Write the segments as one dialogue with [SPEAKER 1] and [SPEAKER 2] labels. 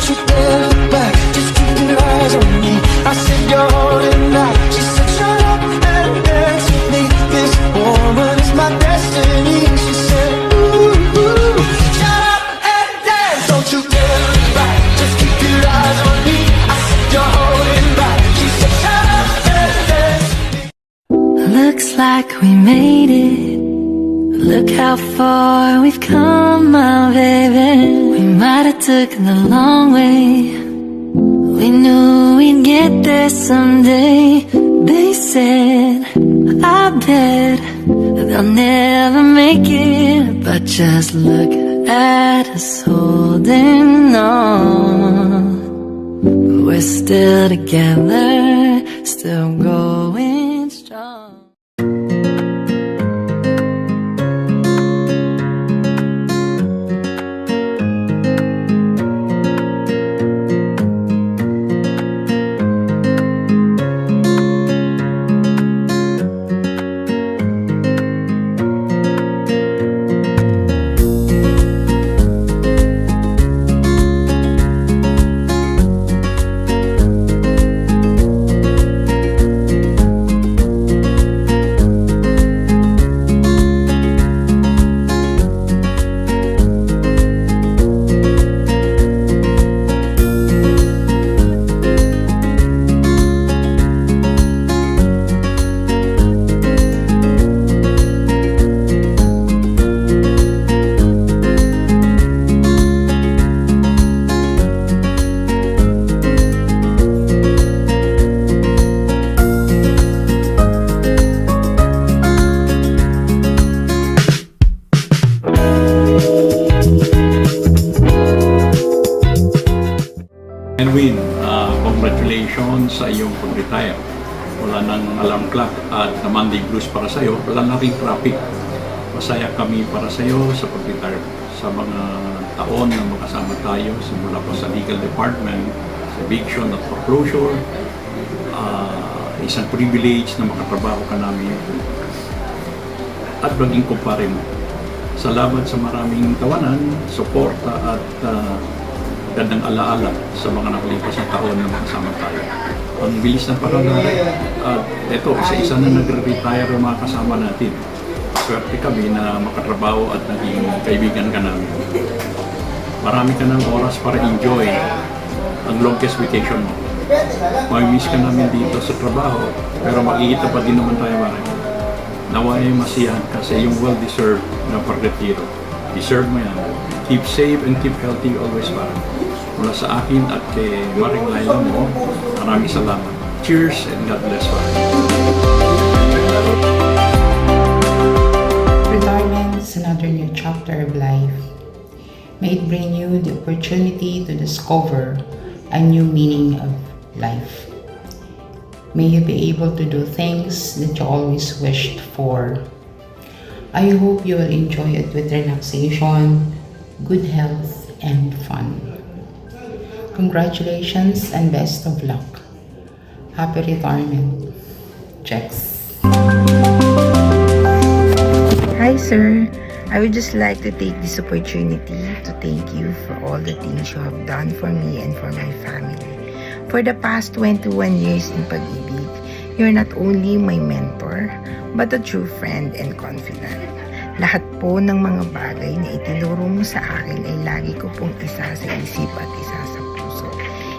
[SPEAKER 1] you dare look back, just keep your eyes on me. I said you're holding back. She said shut up and dance with me. This woman is my destiny. She said ooh, ooh, shut up and dance. Don't you dare look back, just keep your eyes on me. I said you're holding back. She said shut up and dance with me.
[SPEAKER 2] Looks like we made it. Look how far we've come, my baby. We might have took the long way. We knew we'd get there someday. They said, I bet they'll never make it. But just look at us holding on. We're still together, still going strong.
[SPEAKER 3] Edwin, congratulations sa iyong pag-retire. Wala nang alarm clock at Monday blues para sa iyo. Wala na rin traffic. Masaya kami para sa iyo sa pag-retire. Sa mga taon na makasama tayo, simula pa sa legal department, sa eviction at foreclosure, isang privilege na makatrabaho ka namin at maging kumpare mo. Salamat sa maraming tawanan, suporta at gandang alaala sa mga nakalipas na taon na makasama tayo. Ang bilis ng pangyayari at ito, isa-isa na nagre-retire ang mga kasama natin. Swerte kami na makatrabaho at naging kaibigan ka namin. Marami ka ng oras para enjoy ang longest vacation mo. May-miss ka namin dito sa trabaho, pero makikita pa din naman tayo marami. Naway masiyahan ka sa iyong well-deserved na pag-retiro. Deserve mo yan. Keep safe and keep healthy always, parang. Mula sa akin at kay Maring Laila mo, maraming salamat. Cheers and God bless you.
[SPEAKER 4] Retirement is another new chapter of life. May it bring you the opportunity to discover a new meaning of life. May you be able to do things that you always wished for. I hope you will enjoy it with relaxation, good health, and fun. Congratulations and best of luck. Happy retirement. Checks. Hi sir, I would just like to take this opportunity to thank you for all the things you have done for me and for my family. For the past 21 years in Pag-ibig, you're not only my mentor, but a true friend and confidant. Lahat po ng mga bagay na itinuro mo sa akin ay lagi ko pong isa sa isip at isa sa puso.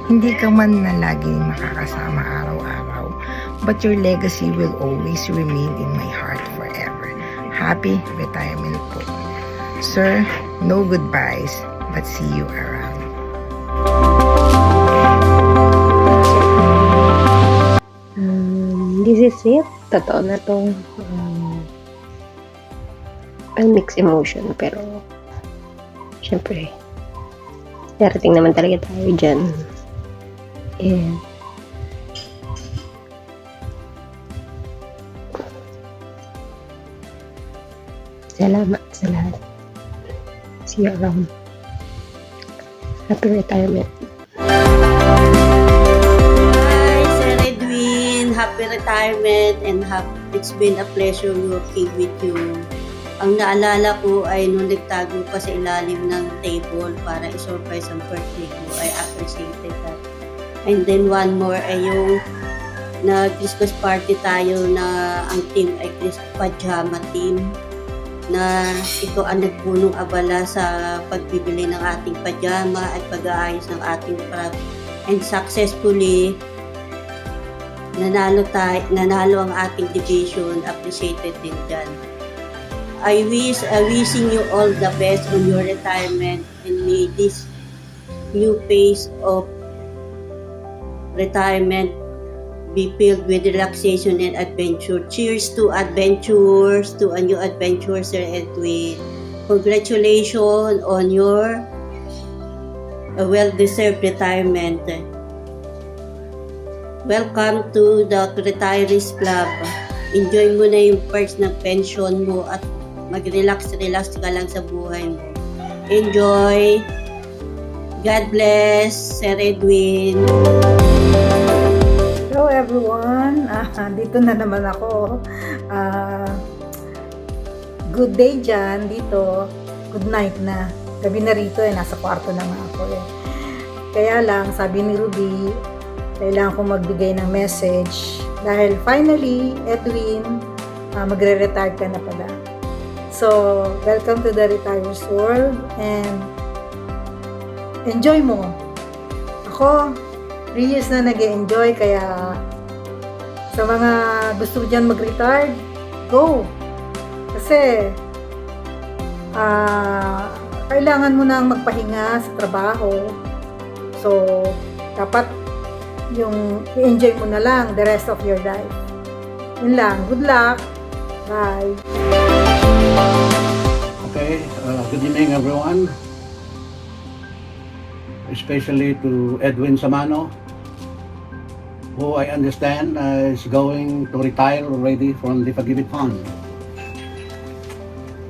[SPEAKER 4] Hindi ka man na laging makakasama araw-araw, but your legacy will always remain in my heart forever. Happy retirement po. Sir, no goodbyes, but see you around.
[SPEAKER 5] This is it. Totoo na tong ang mixed emotion, pero syempre darating naman talaga tayo dyan. And salamat sa lahat. See you around. Happy retirement.
[SPEAKER 6] Hi, Sir Edwin. Happy retirement and it's been a pleasure working with you. Ang naalala ko ay nung nagtago pa sa ilalim ng table para i-surprise ang birthday ko, I appreciated that. And then one more ay yung nag-Christmas party tayo na ang team ay pajama team, na ito ang nagpunong abala sa pagbibili ng ating pajama at pag-aayos ng ating craft. And successfully, nanalo ang ating division. Appreciated din dyan. Wishing you all the best on your retirement, and may this new phase of retirement be filled with relaxation and adventure. Cheers to adventures, to a new adventure, Sir Edwin. Congratulations on your well-deserved retirement. Welcome to the Retirees Club. Enjoy mo na yung perks ng pension mo at mag-relax ka lang sa buhay mo. Enjoy! God bless, Sir Edwin!
[SPEAKER 7] Hello everyone! Dito na naman ako. Good day dyan dito. Good night na. Gabi na rito nasa kwarto na nga ako Kaya lang, sabi ni Ruby, kailangan ko magbigay ng message dahil finally, Edwin, magre-retire ka na pala. So, welcome to the Retirers World and enjoy mo. Ako, 3 years na nag-enjoy, kaya sa mga gusto dyan mag-retire, go! Kasi, kailangan mo nang magpahinga sa trabaho. So, dapat yung i-enjoy mo na lang the rest of your life. Yun lang. Good luck! Bye!
[SPEAKER 8] Okay, good evening everyone. Especially to Edwin Samano, who I understand is going to retire already from the Pag-ibig Fund.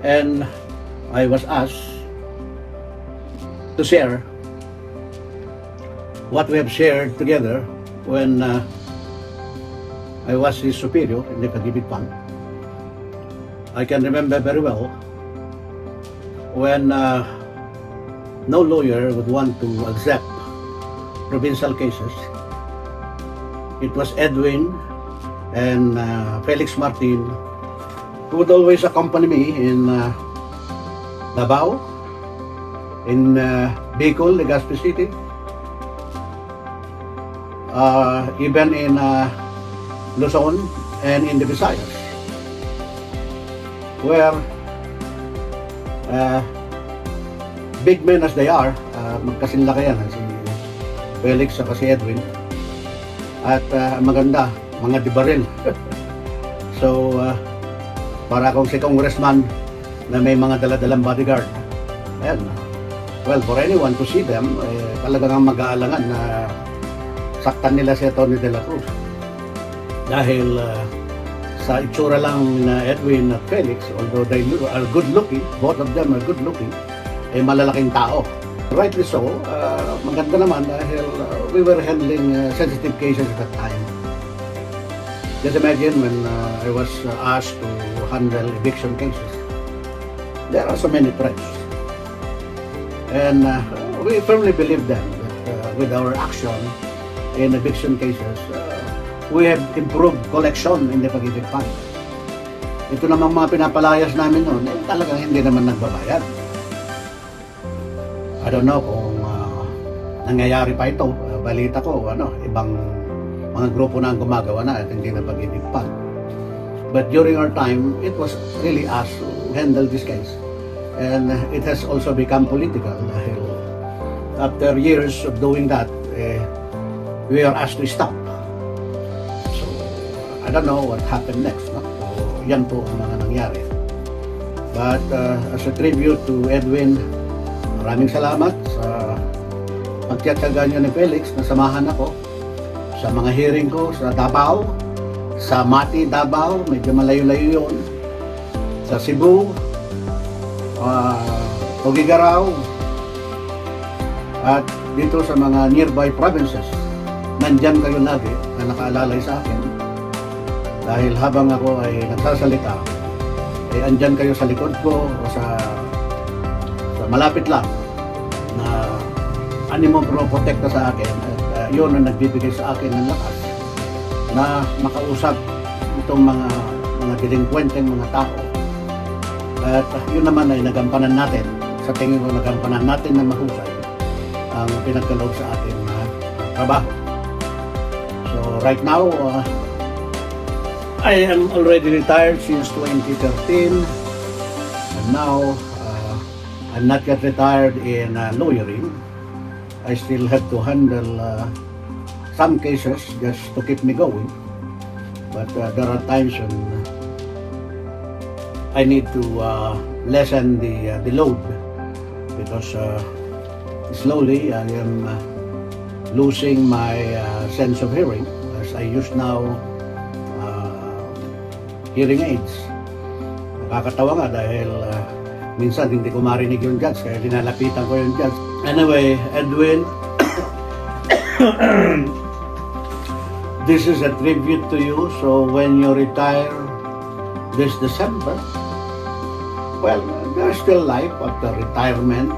[SPEAKER 8] And I was asked to share what we have shared together when I was his superior in the Pag-ibig Fund. I can remember very well when no lawyer would want to accept provincial cases. It was Edwin and Felix Martin who would always accompany me in Davao, in Bicol, Legazpi City, even in Luzon and in the Visayas, where big men as they are, magkasinlaki yan si Felix at si Edwin, at maganda, mga dibaril. So para akong si congressman na may mga daladalang bodyguard. Ayan. Well, for anyone to see them, talagang mag-aalangan na saktan nila si Tony de la Cruz. Dahil sa itsura lang na Edwin at Felix, although they are good looking, both of them are good looking, ay malalaking tao. Rightly so, maganda naman dahil we were handling sensitive cases at that time. Just imagine when I was asked to handle eviction cases, there are so many threats. And we firmly believe then that with our action in eviction cases, we have improved collection in the Pag-ibig Fund. Ito namang mga pinapalayas namin noon, talagang hindi naman nagbabayad. I don't know kung nangyayari pa ito. Balita ko, ibang mga grupo na ang gumagawa na at hindi na Pag-ibig Fund. But during our time, it was really us who handled this case. And it has also become political dahil after years of doing that, we are asked to stop. So, I don't know what happened next. No? So, yan po ang mga nangyari. But as a tribute to Edwin, maraming salamat sa pagtiyatsaga niyo ni Felix na samahan ako sa mga hearing ko sa Davao, sa Mati, Davao, medyo malayo-layo yun, sa Cebu, Tugigaraw, at dito sa mga nearby provinces. Nandyan kayo lagi na nakaalalay sa akin dahil habang ako ay nagsasalita, eh andyan kayo sa likod ko o sa malapit lang na animo protekta sa akin at yun ang nagbibigay sa akin ng lakas na makausap itong mga delinkwenteng mga tao. At yun naman ay nagampanan natin. Sa tingin ko nagampanan natin na mahusay ang pinagkaloob sa atin na trabaho. So right now, I am already retired since 2013 and now I'm not yet retired in lawyering. I still have to handle some cases just to keep me going, but there are times when I need to lessen the load because slowly I am losing my sense of hearing as I use now hearing aids. Nakakatawa nga dahil minsan hindi ko marinig yung judge kaya linalapitan ko yung judge. Anyway, Edwin, this is a tribute to you. So when you retire this December, well, there's still life after retirement.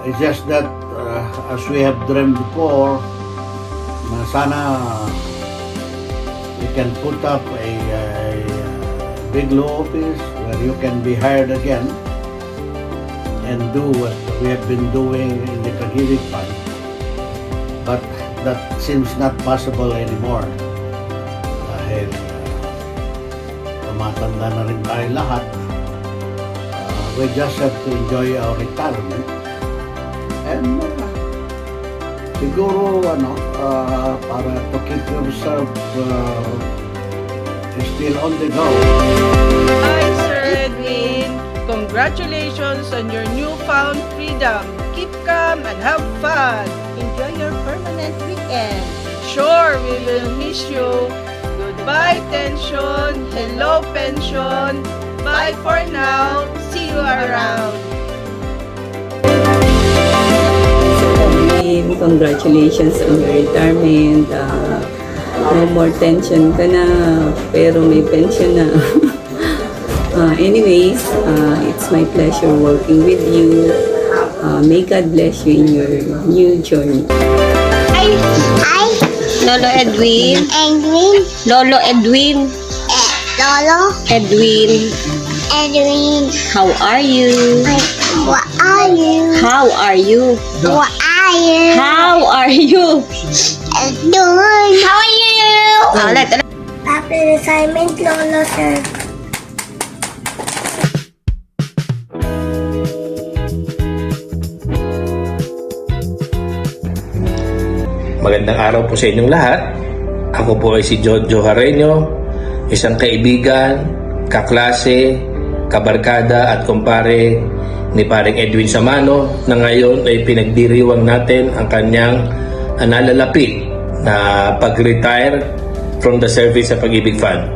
[SPEAKER 8] It's just that as we have dreamed before, na sana we can put up a big law office where you can be hired again and do what we have been doing in the Pag-ibig Fund. But that seems not possible anymore dahil tumatanda na rin tayo lahat. We just have to enjoy our retirement and siguro para to keep yourself still on the go.
[SPEAKER 9] Hi, Sir Edwin. Congratulations on your newfound freedom. Keep calm and have fun.
[SPEAKER 6] Enjoy your permanent weekend.
[SPEAKER 9] Sure, we will miss you. Goodbye, tension. Hello, pension. Bye for now. See you around.
[SPEAKER 10] Congratulations on your retirement. No more tension ka na, pero may pension na. Anyways, it's my pleasure working with you. May God bless you in your new journey.
[SPEAKER 5] Lolo Edwin.
[SPEAKER 11] Edwin.
[SPEAKER 5] Lolo Edwin.
[SPEAKER 11] Lolo.
[SPEAKER 5] Edwin.
[SPEAKER 11] Edwin.
[SPEAKER 5] How are you?
[SPEAKER 11] What are you?
[SPEAKER 5] How are you?
[SPEAKER 11] What are you?
[SPEAKER 5] How are you?
[SPEAKER 11] Doing. How are you?
[SPEAKER 5] Ulit.
[SPEAKER 11] Happy retirement, Lolo, sir.
[SPEAKER 12] Magandang araw po sa inyong lahat. Ako po ay si Jojo Jareño, isang kaibigan, kaklase, kabarkada at kumpare ni paring Edwin Samano na ngayon ay pinagdiriwang natin ang kanyang nalalapit na pag-retire from the service sa Pag-ibig Fund.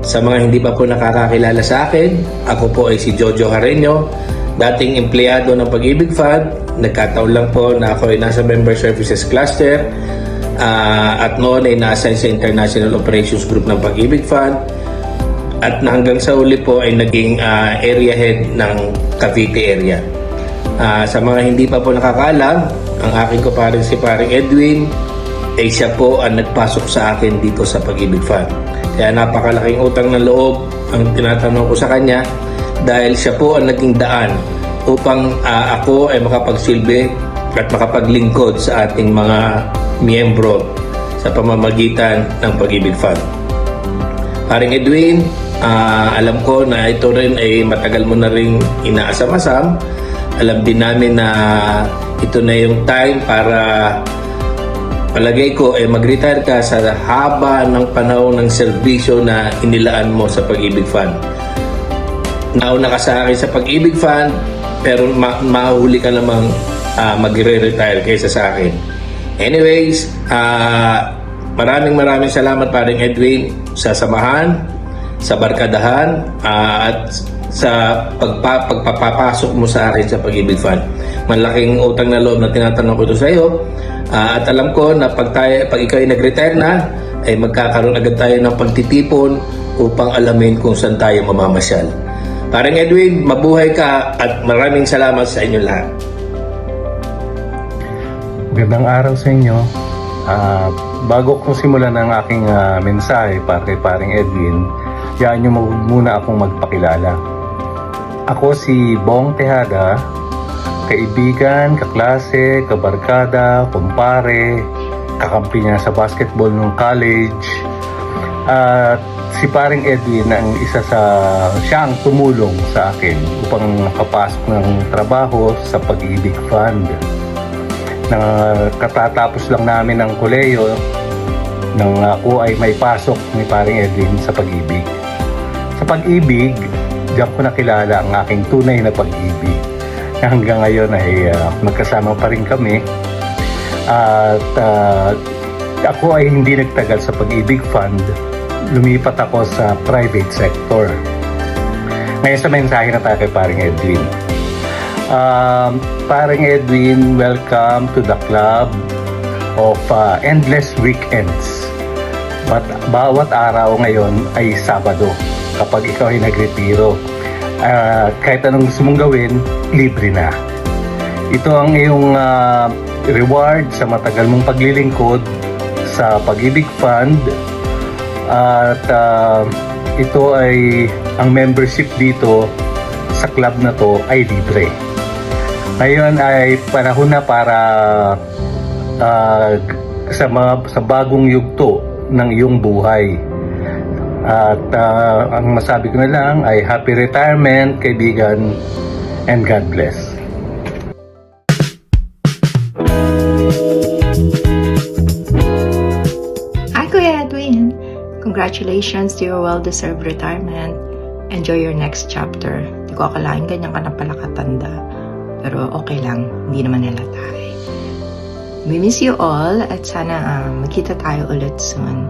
[SPEAKER 12] Sa mga hindi pa po nakakakilala sa akin, ako po ay si Jojo Jareño, dating empleyado ng Pag-ibig Fund. Nagkataon lang po na ako ay nasa Member Services Cluster at noon ay nasa sa International Operations Group ng Pag-ibig Fund at hanggang sa uli po ay naging area head ng Cavite area. Sa mga hindi pa po nakakaalam, ang aking kuparing si paring Edwin ay siya po ang nagpasok sa akin dito sa Pag-ibig Fund. Kaya napakalaking utang ng loob ang tinatanong ko sa kanya dahil siya po ang naging daan upang ako ay makapagsilbi at makapaglingkod sa ating mga miyembro sa pamamagitan ng Pag-ibig Fund. Paring Edwin, alam ko na ito rin ay matagal mo na rin inaasam-asam. Alam din namin na ito na yung time para palagay ko ay mag-retire ka sa haba ng panahon ng serbisyo na inilaan mo sa Pag-ibig Fund. Nauna ka sa akin sa Pag-ibig Fund pero mahuli ka namang magre-retire kaysa sa akin. Anyways, maraming salamat paring Edwin sa samahan, sa barkadahan at sa pagpapasok mo sa akin sa Pag-ibig Fund. Malaking utang na loob na tinatanong ko ito sa iyo. At alam ko na pag ikaw ay nag-retire na, ay magkakaroon agad tayo ng pagtitipon upang alamin kung saan tayo mamamasyal. Parang Edwin, mabuhay ka at maraming salamat sa inyong lahat.
[SPEAKER 13] Magandang araw sa inyo. Bago kong simulan ang aking mensahe para kay paring Edwin, hayaan niyo muna akong magpakilala. Ako si Bong Tejada, kaibigan, kaklase, kabarkada, kumpare, kakampi niya sa basketball nung college. At si paring Edwin ang siya ang tumulong sa akin upang makapasok ng trabaho sa Pag-ibig Fund. Katatapos lang namin ng koleyo nang ako ay may pasok ni paring Edwin sa Pag-ibig. Sa Pag-ibig, diyan ko nakilala ang aking tunay na pag-ibig. Hanggang ngayon ay magkasama pa rin kami. At ako ay hindi nagtagal sa Pag-ibig Fund. Lumipat ako sa private sector. Ngayon sa mensahe na tayo kay paring Edwin. Paring Edwin, welcome to the club of endless weekends. Bawat araw ngayon ay Sabado kapag ikaw ay nagretiro. Kahit anong gusto mong gawin, libre na. Ito ang iyong reward sa matagal mong paglilingkod sa Pag-ibig Fund. At ito ay ang membership dito sa club na to ay libre. Ngayon ay panahon na para sa bagong yugto ng iyong buhay. At ang masabi ko na lang ay happy retirement, kaibigan, and God bless.
[SPEAKER 4] Hi, Kuya Edwin! Congratulations to your well-deserved retirement. Enjoy your next chapter. Hindi ko akalain ganyan ka na pala katanda. Pero okay lang, hindi naman nila tayo. We miss you all at sana magkita tayo ulit soon.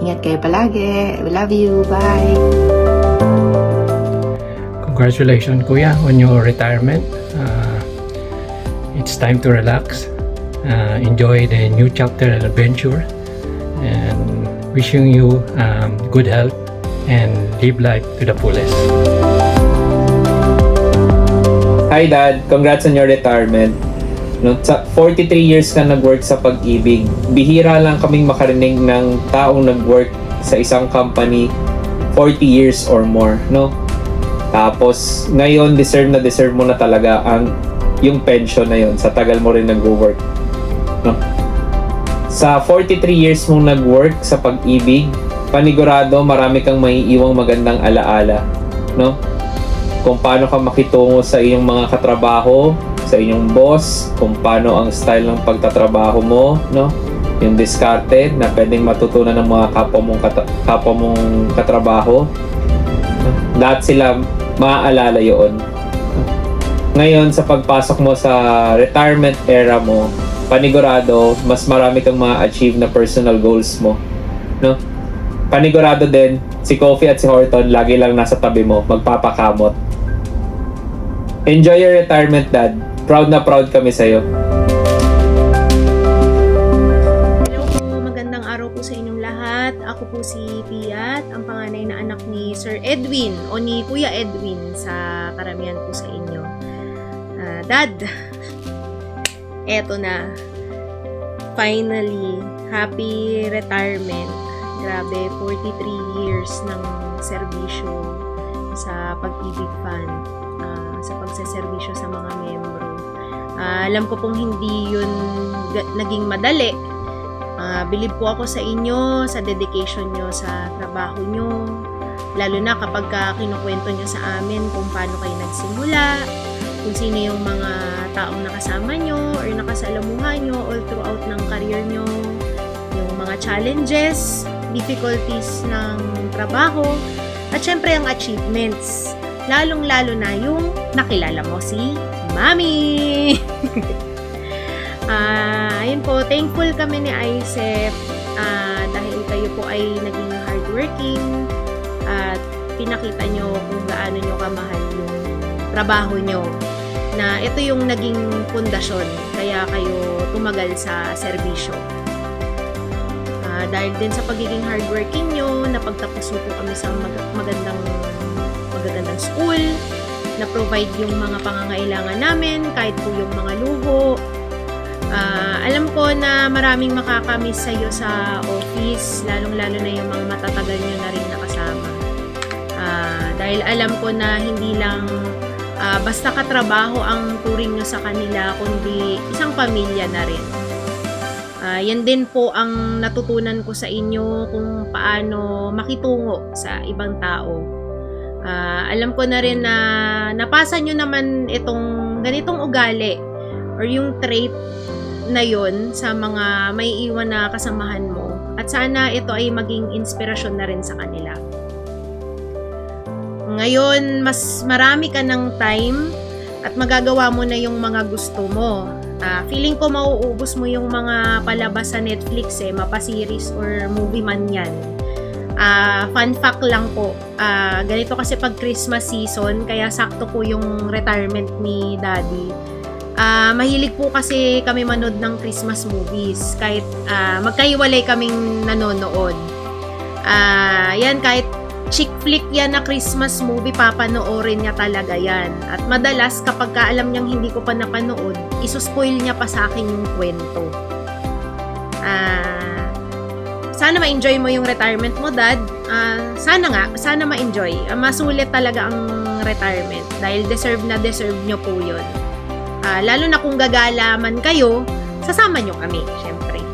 [SPEAKER 4] Ingat kayo palagi. We love you. Bye!
[SPEAKER 14] Congratulations, Kuya, on your retirement. It's time to relax. Enjoy the new chapter and adventure. And wishing you good health and live life to the fullest.
[SPEAKER 15] Hi Dad, congrats on your retirement. No, 43 years ka nag-work sa Pag-ibig. Bihira lang kaming makarinig ng taong nag-work sa isang company 40 years or more, no? Tapos ngayon deserve mo na talaga yung pension na yon sa tagal mo rin nag-work. No? Sa 43 years mong nag-work sa Pag-ibig, panigurado marami kang maiiwang magandang alaala, no? Kung paano ka makitungo sa iyong mga katrabaho, sa inyong boss, kung paano ang style ng pagtatrabaho mo, no? Yung diskarte na pwedeng matutunan ng mga kapwa mong katrabaho. Lahat sila maaalala yun. Ngayon, sa pagpasok mo sa retirement era mo, panigurado, mas marami kang ma-achieve na personal goals mo, no? Panigurado din, si Kofi at si Horton lagi lang nasa tabi mo, magpapakamot. Enjoy your retirement, Dad. Proud na proud kami sa'yo.
[SPEAKER 16] Hello po, magandang araw po sa inyong lahat. Ako po si Piat, ang panganay na anak ni Sir Edwin o ni Kuya Edwin sa karamihan po sa inyo. Dad, eto na. Finally, happy retirement. Grabe, 43 years ng serbisyo sa Pag-ibig Fund, sa pagseservisyo sa mga membro. Alam ko pong hindi yun naging madali. Bilib po ako sa inyo, sa dedication nyo sa trabaho nyo. Lalo na kapag kinukwento nyo sa amin kung paano kayo nagsimula, kung sino yung mga taong nakasama nyo or nakasalamuhan nyo all throughout ng career nyo, yung mga challenges, difficulties ng trabaho, at syempre ang achievements. Lalong-lalo na yung nakilala mo si Mami! Ayun po, thankful kami ni ISEF dahil kayo po ay naging hardworking at pinakita nyo kung gaano nyo kamahal yung trabaho nyo. Na ito yung naging pundasyon kaya kayo tumagal sa serbisyo. Dahil din sa pagiging hardworking nyo, napagtapos po kami sa magagandang school, na-provide yung mga pangangailangan namin, kahit po yung mga luho. Alam ko na maraming makakamiss sa'yo sa office, lalong-lalo na yung mga matatagal nyo na rin nakasama. Dahil alam ko na hindi lang basta katrabaho ang turing nyo sa kanila, kundi isang pamilya na rin. Yan din po ang natutunan ko sa inyo kung paano makitungo sa ibang tao. Alam ko na rin na napasa nyo naman itong ganitong ugali or yung trait na yon sa mga may iwan na kasamahan mo, at sana ito ay maging inspirasyon na rin sa kanila. Ngayon, mas marami ka ng time at magagawa mo na yung mga gusto mo. Feeling ko mauubos mo yung mga palabas sa Netflix mapa-series or movie man yan. Fun fact lang po, ganito kasi pag Christmas season, kaya sakto po yung retirement ni Daddy. Mahilig po kasi kami manood ng Christmas movies, kahit magkahiwalay kaming nanonood. Yan, kahit chick flick yan na Christmas movie, papanoorin niya talaga yan. At madalas, kapag alam niyang hindi ko pa napanood, isuspoil niya pa sa akin yung kwento. Sana ma-enjoy mo yung retirement mo, Dad. Sana ma-enjoy. Masulit talaga ang retirement dahil deserve nyo po yun. Lalo na kung gagala man kayo, sasama nyo kami, syempre.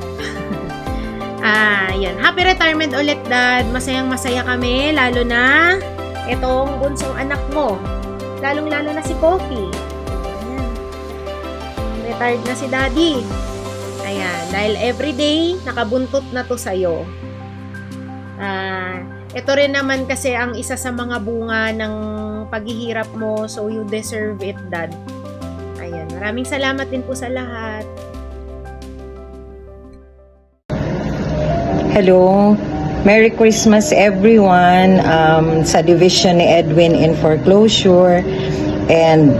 [SPEAKER 16] Yan. Happy retirement ulit, Dad. Masayang-masaya kami, lalo na itong bunsong anak mo. Lalong-lalo na si Coffee. Ayan. Retired na si Daddy. Ayan. Dahil everyday, nakabuntot na to sa'yo. Ito rin naman kasi ang isa sa mga bunga ng paghihirap mo, so you deserve it, Dad. Ayan. Maraming salamat din po sa lahat.
[SPEAKER 17] Hello, Merry Christmas everyone, sa division ni Edwin in foreclosure. And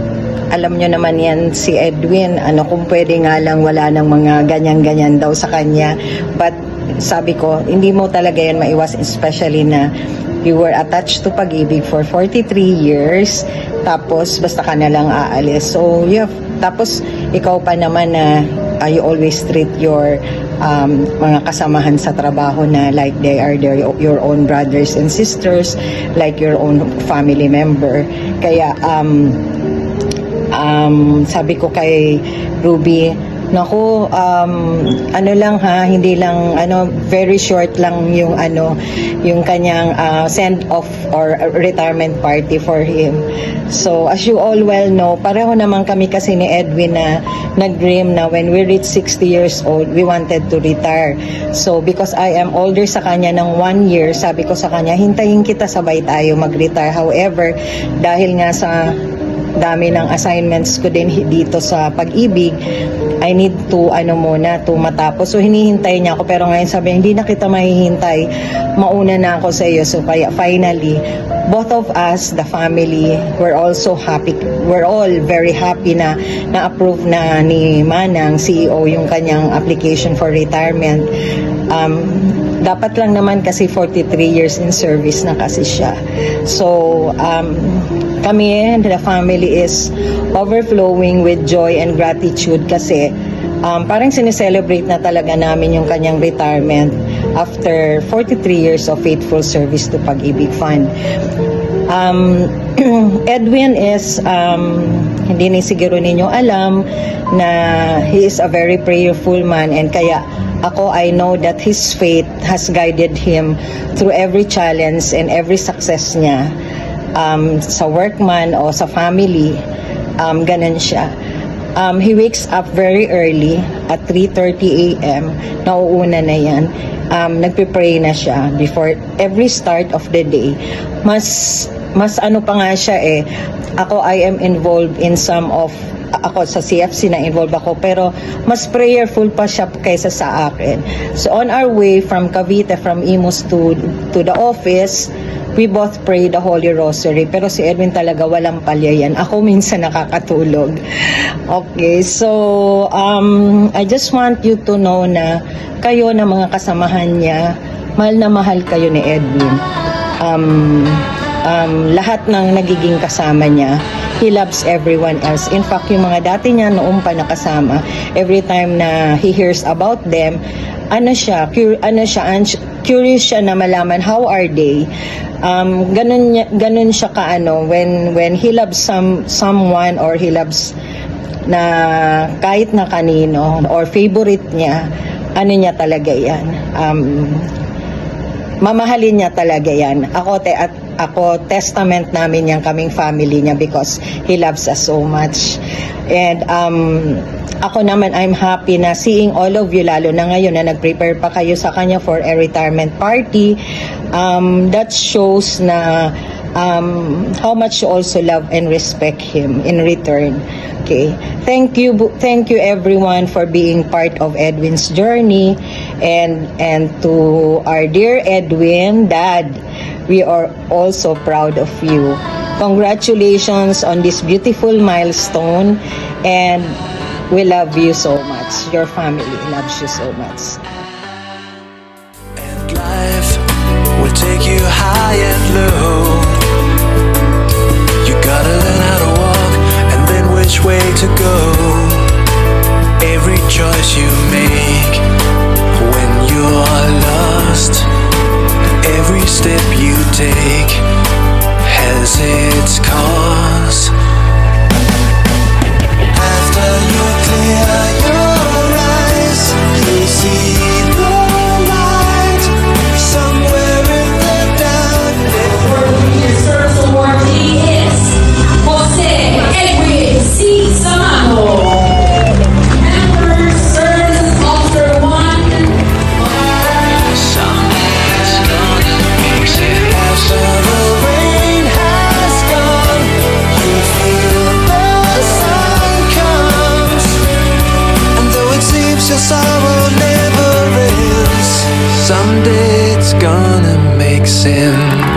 [SPEAKER 17] alam nyo naman yan, si Edwin, kung pwede nga lang wala ng mga ganyan-ganyan daw sa kanya. But sabi ko, hindi mo talaga yan maiwas, especially na you were attached to Pag-ibig for 43 years, tapos basta ka na lang aalis. So, tapos ikaw pa naman na you always treat your mga kasamahan sa trabaho na like they are your own brothers and sisters, like your own family member. Kaya sabi ko kay Ruby, naku, ano lang ha, hindi lang, very short lang yung yung kanyang send off or retirement party for him. So, as you all well know, pareho naman kami kasi ni Edwin na nag-dream na when we reach 60 years old, we wanted to retire. So, because I am older sa kanya ng 1 year, sabi ko sa kanya, hintayin kita, sabay tayo mag-retire. However, dahil nga sa dami ng assignments ko din dito sa Pag-ibig, I need to muna to matapos. So hinihintay niya ako, pero ngayon sabi, hindi na kita mahihintay, mauna na ako sa iyo. So kaya finally, both of us, the family, we're also happy. We're all very happy na na-approve na ni Manang CEO yung kanyang application for retirement. Dapat lang naman kasi 43 years in service na kasi siya. So kami, the family is overflowing with joy and gratitude kasi parang sineselebrate na talaga namin yung kanyang retirement after 43 years of faithful service to Pag-ibig Fund. Edwin is, hindi na siguro ninyo alam na he is a very prayerful man, and kaya ako, I know that his faith has guided him through every challenge and every success niya. Sa work man o sa family, ganun siya. He wakes up very early at 3:30 a.m. Nauuna na yan. Nagpe-pray na siya before every start of the day. Mas pa nga siya ako, I am involved in ako sa CFC na involved ako, pero mas prayerful pa siya kaysa sa akin. So on our way from Cavite, from Imus to the office, we both pray the Holy Rosary. Pero si Edwin talaga walang palya yan. Ako minsan nakakatulog. Okay, so I just want you to know na kayo na mga kasamahan niya, mahal na mahal kayo ni Edwin. Lahat ng nagiging kasama niya, he loves everyone else. In fact, yung mga dati niya noong pa nakasama, every time na he hears about them, curious siya na malaman how are they. Ganun siya when he loves someone or he loves na kahit na kanino or favorite niya, niya talaga yan. Mamahalin niya talaga yan. Ako, testament namin yan kaming family niya because he loves us so much. And ako naman, I'm happy na seeing all of you, lalo na ngayon na nag-prepare pa kayo sa kanya for a retirement party. That shows na how much you also love and respect him in return. Okay. Thank you everyone for being part of Edwin's journey, and to our dear Edwin, Dad, we are also proud of you. Congratulations on this beautiful milestone, and we love you so much. Your family loves you so much.
[SPEAKER 1] And life will take you high and low. You gotta learn how to walk and then which way to go. Every choice you make when you are lost, every step you take has its cause. After you clear your eyes, you see the light somewhere in the darkness.
[SPEAKER 2] José Edwin C. Samano. Member Services Officer 1.
[SPEAKER 1] Something's gonna fix it. After the rain has gone, you feel the sun comes. And though it seems your sorrow never ends, someday it's gonna make sense.